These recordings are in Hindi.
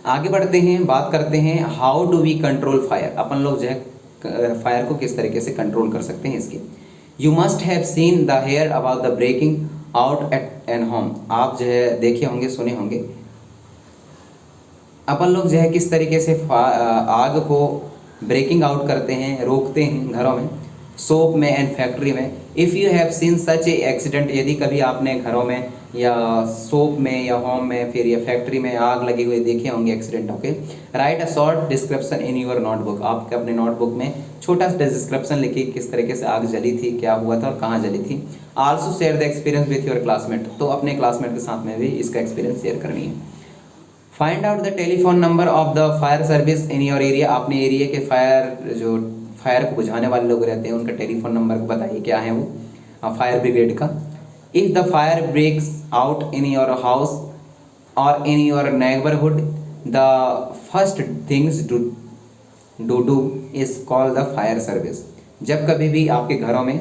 आगे बढ़ते हैं, बात करते हैं how do we control fire. अपन लोग जो है फायर को किस तरीके से कंट्रोल कर सकते हैं इसके। You must have seen the heard about the breaking out at an home. आप जो है देखे होंगे, सुने होंगे। अपन लोग जो है किस तरीके से आग को ब्रेकिंग आउट करते हैं, रोकते हैं घरों में, शॉप में एंड फैक्ट्री में। If you have seen such A accident, यदि कभी आपने घरों में या शॉप में या होम में फिर या फैक्ट्री में आग लगे हुए देखे होंगे एक्सीडेंट होके, right a short description in your notebook. आपके अपने नोटबुक में छोटा सा डिस्क्रिप्शन लिखिए किस तरीके से आग जली थी, क्या हुआ था और कहाँ जली थी। Also share the experience with your classmate. तो अपने क्लासमेट के साथ में भी इसका एक्सपीरियंस शेयर करनी है। Find out the telephone number of the fire service in your area. अपने एरिया के फायर को बुझाने वाले लोग रहते हैं उनका टेलीफोन नंबर बताइए क्या है वो फायर ब्रिगेड का। If the fire breaks out in your house और in your neighbourhood, the first things do is call the fire service. जब कभी भी आपके घरों में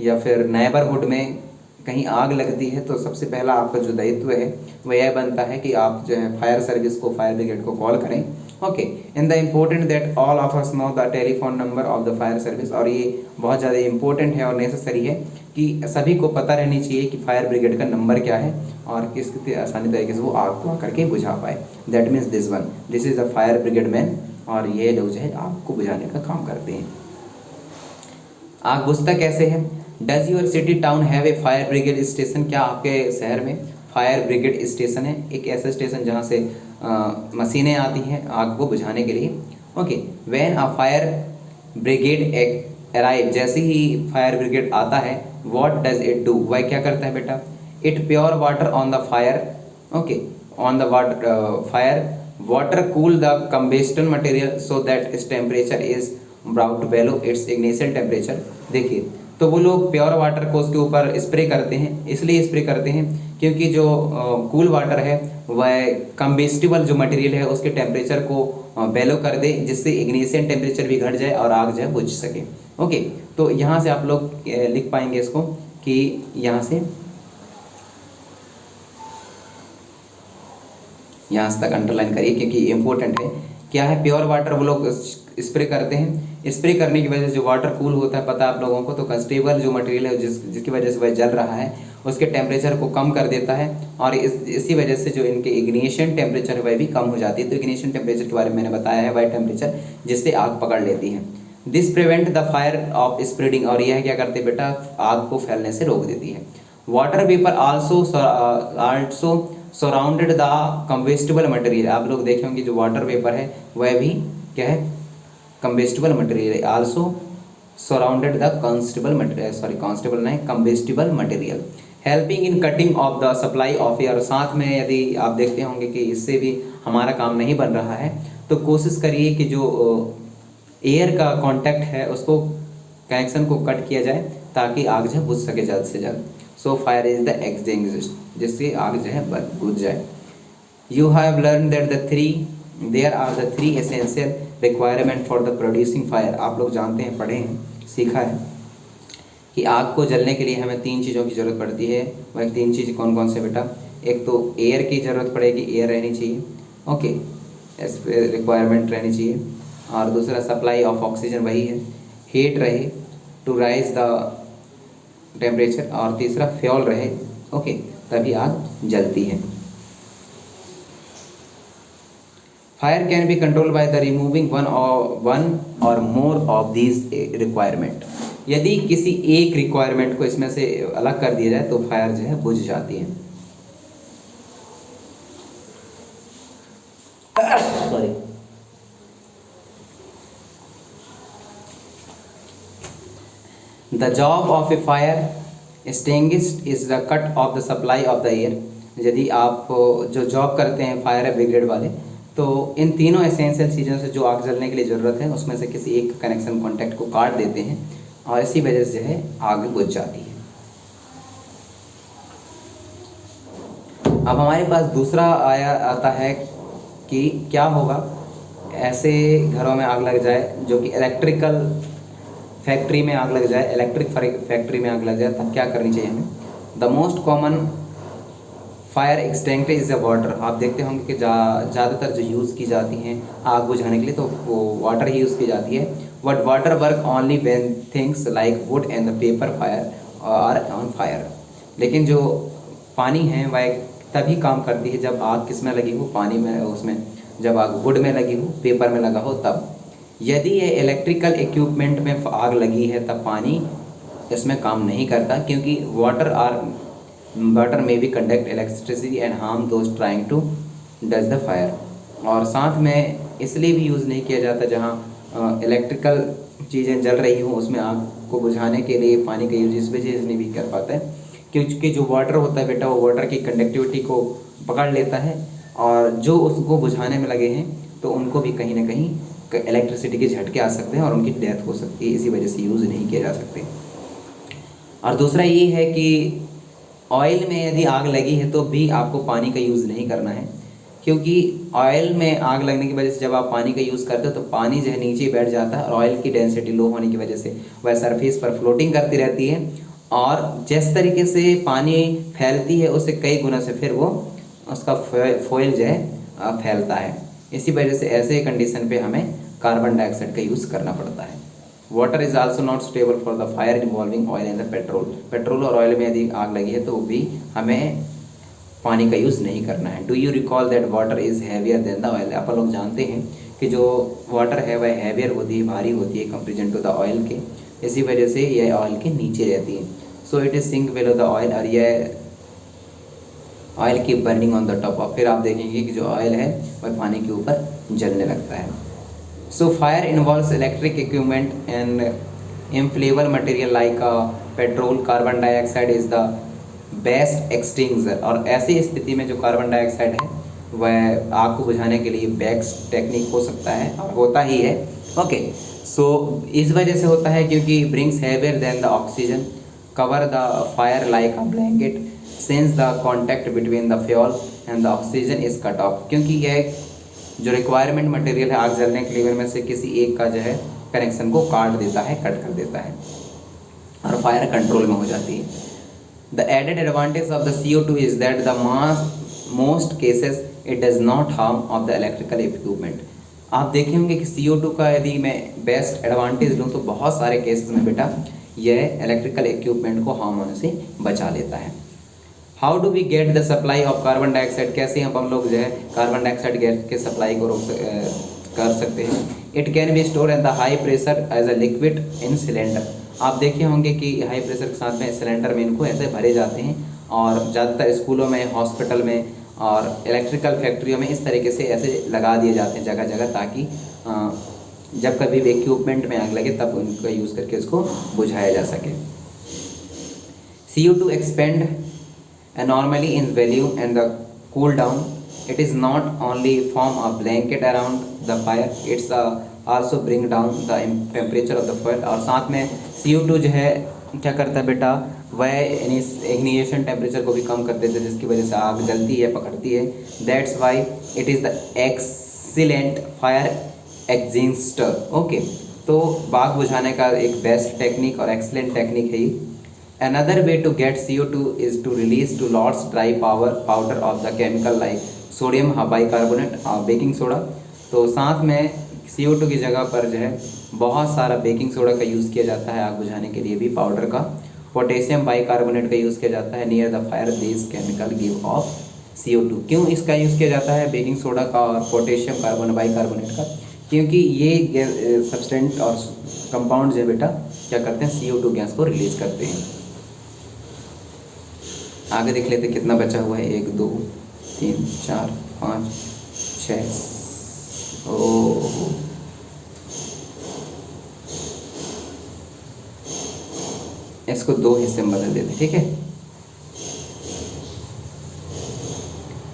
या फिर नेबरहुड में कहीं आग लगती है तो सबसे पहला आपका जो दायित्व है वह यह बनता है कि आप जो है फायर सर्विस को, फायर ब्रिगेड को कॉल करें। Okay, in the important that all of us know the telephone number of the fire service. और ये बहुत ज़्यादा इंपॉर्टेंट है और नेसेसरी है कि सभी को पता रहनी चाहिए कि फायर ब्रिगेड का नंबर क्या है और किस आसानी तरीके से वो आग को करके बुझा पाए। That means this is a fire brigade man, और ये लोग जो है आग को बुझाने का काम करते हैं। आग बुझता कैसे है? Does your city town have a fire brigade station. क्या आपके शहर में फायर ब्रिगेड स्टेशन है? एक ऐसा स्टेशन जहाँ से मशीनें आती हैं आग को बुझाने के लिए। Okay, when a fire brigade arrive, जैसे ही फायर ब्रिगेड आता है, व्हाट डज इट डू, वह क्या करता है बेटा? It pure water on the fire. Okay, on the fire water cool the combustion material so that its temperature is brought below its ignition temperature. देखिए, तो वो लोग प्योर वाटर को उसके ऊपर स्प्रे करते हैं। इसलिए स्प्रे करते हैं क्योंकि जो कूल वाटर है वह कम्बेस्टिबल जो मटेरियल है उसके टेम्परेचर को बेलो कर दे, जिससे इग्निशन टेम्परेचर भी घट जाए और आग जो है बुझ सके। ओके, तो यहाँ से आप लोग लिख पाएंगे इसको कि यहाँ से तक अंडरलाइन करिए क्योंकि इम्पोर्टेंट है। क्या है? प्योर वाटर वो लोग स्प्रे करते हैं। स्प्रे करने की वजह से जो वाटर कूल होता है, पता है आप लोगों को, तो कंस्टेबल जो मटेरियल है जिसकी वजह से वह जल रहा है उसके टेम्परेचर को कम कर देता है और इसी वजह से जो इनके इग्निशन टेम्परेचर है वह भी कम हो जाती है। तो इग्निशन टेम्परेचर के बारे में मैंने बताया है, वह टेम्परेचर जिससे आग पकड़ लेती है। This prevent the fire of spreading, और यह क्या करते हैं बेटा? आग को फैलने से रोक देती है। Water vapour also surrounded the combustible material. आप लोग देखे होंगे जो वाटर वेपर है वह भी क्या है? कम्बेस्टिबल मटेरियल है। Also surrounded the combustible material helping in cutting off the supply of air. साथ में यदि आप देखते होंगे कि इससे भी हमारा काम नहीं बन रहा है तो कोशिश करिए कि जो एयर का कांटेक्ट है उसको, कनेक्शन को कट किया जाए ताकि आग जो है बुझ सके जल्द से जल्द। So fire is the extinguisher, जिससे आग जो है बुझ जाए। You have learn that there are the three essential requirement for the producing fire. आप लोग जानते हैं, पढ़े हैं, सीखा है कि आग को जलने के लिए हमें तीन चीज़ों की ज़रूरत पड़ती है। वह तीन चीज़ कौन कौन से बेटा? एक तो एयर की ज़रूरत पड़ेगी, एयर रहनी चाहिए। ओके, इस रिक्वायरमेंट रहनी चाहिए। और दूसरा सप्लाई ऑफ ऑक्सीजन, वही है, हीट रहे टू राइज द टेम्परेचर, और तीसरा फ्यूल रहे। ओके, तभी आग जलती है। Fire can be control by the removing one और मोर ऑफ दीज रिक्वायरमेंट। यदि किसी एक रिक्वायरमेंट को इसमें से अलग कर दिया जाए तो फायर जो है बुझ जाती है। Sorry, the job of A fire extinguisher is the cut off the supply of the air. यदि आप जो जॉब करते हैं फायर ब्रिगेड वाले, तो इन तीनों एसेंशियल चीज़ों से जो आग जलने के लिए ज़रूरत है उसमें से किसी एक कनेक्शन कॉन्टैक्ट को काट देते हैं और इसी वजह से जो है आग बुझ जाती है। अब हमारे पास दूसरा आता है कि क्या होगा ऐसे घरों में आग लग जाए जो कि इलेक्ट्रिकल फैक्ट्री में आग लग जाए, इलेक्ट्रिक फैक्ट्री में आग लग जाए, तब क्या करनी चाहिए हमें? The most common fire extinguisher is a water. आप देखते होंगे कि ज़्यादातर जो यूज़ की जाती हैं आग बुझाने के लिए तो वो वाटर ही यूज़ की जाती है। But water work only when things like wood and the paper fire are on fire. लेकिन जो पानी है वह तभी काम करती है जब आग किस में लगी हो, पानी में, उसमें जब आग वुड में लगी हो, पेपर में लगा हो तब। यदि ये इलेक्ट्रिकल इक्विपमेंट में आग लगी है तब पानी इसमें काम नहीं करता, क्योंकि वाटर में भी conduct electricity and harm those trying to douse the fire. और साथ में इसलिए भी यूज़ नहीं किया जाता जहाँ इलेक्ट्रिकल चीज़ें जल रही हों उसमें आग को बुझाने के लिए पानी का यूज इस वजह से नहीं भी कर पाता है, क्योंकि जो वाटर होता है बेटा वो वाटर की कंडक्टिविटी को पकड़ लेता है, और जो उसको बुझाने में लगे हैं तो उनको भी कहीं ना कहीं इलेक्ट्रिसिटी के झटके आ सकते हैं और उनकी डेथ हो सकती है। इसी वजह से यूज़ नहीं किया जा सकते। और दूसरा ये है कि ऑयल में यदि आग लगी है तो भी आपको पानी का यूज़ नहीं करना है, क्योंकि ऑयल में आग लगने की वजह से जब आप पानी का यूज़ करते हो तो पानी जो है नीचे बैठ जाता है और ऑयल की डेंसिटी लो होने की वजह से वह सरफेस पर फ्लोटिंग करती रहती है, और जिस तरीके से पानी फैलती है उससे कई गुना से फिर वो उसका फॉयल जो है फैलता है। इसी वजह से ऐसे कंडीशन पे हमें कार्बन डाइऑक्साइड का यूज़ करना पड़ता है। Water is also not stable for the fire involving oil and the petrol. Petrol और ऑयल में यदि आग लगी है तो भी हमें पानी का यूज़ नहीं करना है। Do you recall that water is heavier than the oil. आप लोग जानते हैं कि जो वाटर है वह हैवियर होती है, भारी होती है कंपेरिजन टू द ऑयल के, इसी वजह से यह ऑयल के नीचे रहती है। So it is sink below the oil, और यह ऑयल की बर्निंग ऑन द टॉप। और फिर आप देखेंगे कि जो ऑयल है वह पानी के ऊपर जलने लगता है। So fire involves electric equipment and inflammable material like petrol. Carbon dioxide is the best extinguisher। और ऐसी स्थिति में जो कार्बन डाइऑक्साइड है वह आग को बुझाने के लिए बेस्ट टेक्निक हो सकता है और होता ही है। ओके, सो इस वजह से होता है क्योंकि brings heavier than the oxygen, cover the fire like a blanket since the contact between the fuel and the oxygen is cut off. क्योंकि यह जो रिक्वायरमेंट मटेरियल है आग जलने के लिए उनमें से किसी एक का जो है कनेक्शन को काट देता है, कट कर देता है, और फायर कंट्रोल में हो जाती है। The added advantage of the CO2 is that the most cases it does not harm of the electrical equipment. आप देखे होंगे कि CO2 का यदि मैं बेस्ट एडवांटेज लूँ तो बहुत सारे केसेस में बेटा यह इलेक्ट्रिकल इक्विपमेंट को हार्म होने से बचा लेता है। How do we get the supply of carbon dioxide. कैसे हम लोग जो है कार्बन डाइऑक्साइड गैस के सप्लाई को कर सकते हैं। It can be store at the high pressure as a liquid in cylinder. आप देखे होंगे कि हाई प्रेशर के साथ में सिलेंडर में इनको ऐसे भरे जाते हैं, और ज़्यादातर स्कूलों में, हॉस्पिटल में और इलेक्ट्रिकल फैक्ट्रियों में इस तरीके से ऐसे लगा दिए जाते हैं जगह जगह, ताकि जब कभी भी इक्विपमेंट में आग लगे तब उनका यूज़ करके उसको बुझाया जा सके। CO2 expand normally in volume and the cool down. It is not only form a blanket around the fire, it's also bring down the temperature of the fuel। और साथ में CO2 जो है क्या करता है बेटा, वह इग्निशन टेम्परेचर को भी कम कर देता है, जिसकी वजह से आग जलती है, पकड़ती है। That's why it is the excellent fire extinguisher. Okay, तो आग बुझाने का एक बेस्ट टेक्निक और एक्सीलेंट टेक्निक है ये। Another way to get CO2 is to release to lots dry powder of the chemical like sodium bicarbonate और बेकिंग सोडा। तो साथ में CO2 की जगह पर जो है बहुत सारा बेकिंग सोडा का यूज़ किया जाता है आग बुझाने के लिए भी, पाउडर का। पोटेशियम बाइकार्बोनेट का यूज़ किया जाता है near the fire. This chemical give of CO2। क्यों इसका यूज़ किया जाता है बेकिंग सोडा का और पोटेशियम बाइकार्बोनेट का, क्योंकि ये सब्सटेंट और कंपाउंड जो है बेटा क्या करते हैं, CO2 गैस को रिलीज़ करते हैं। आगे देख लेते कितना बचा हुआ है, 1 2 3 4 5 6। ओह, इसको 2 हिस्से में बदल देते, ठीक है।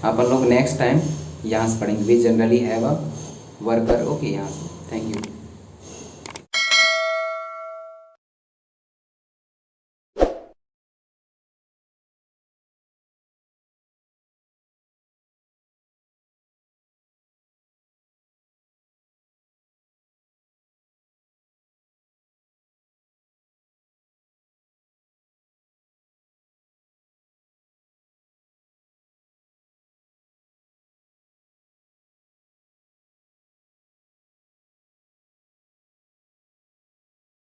अपन लोग नेक्स्ट टाइम यहाँ से पढ़ेंगे। We generally have a worker. Okay, यहाँ से थैंक यू।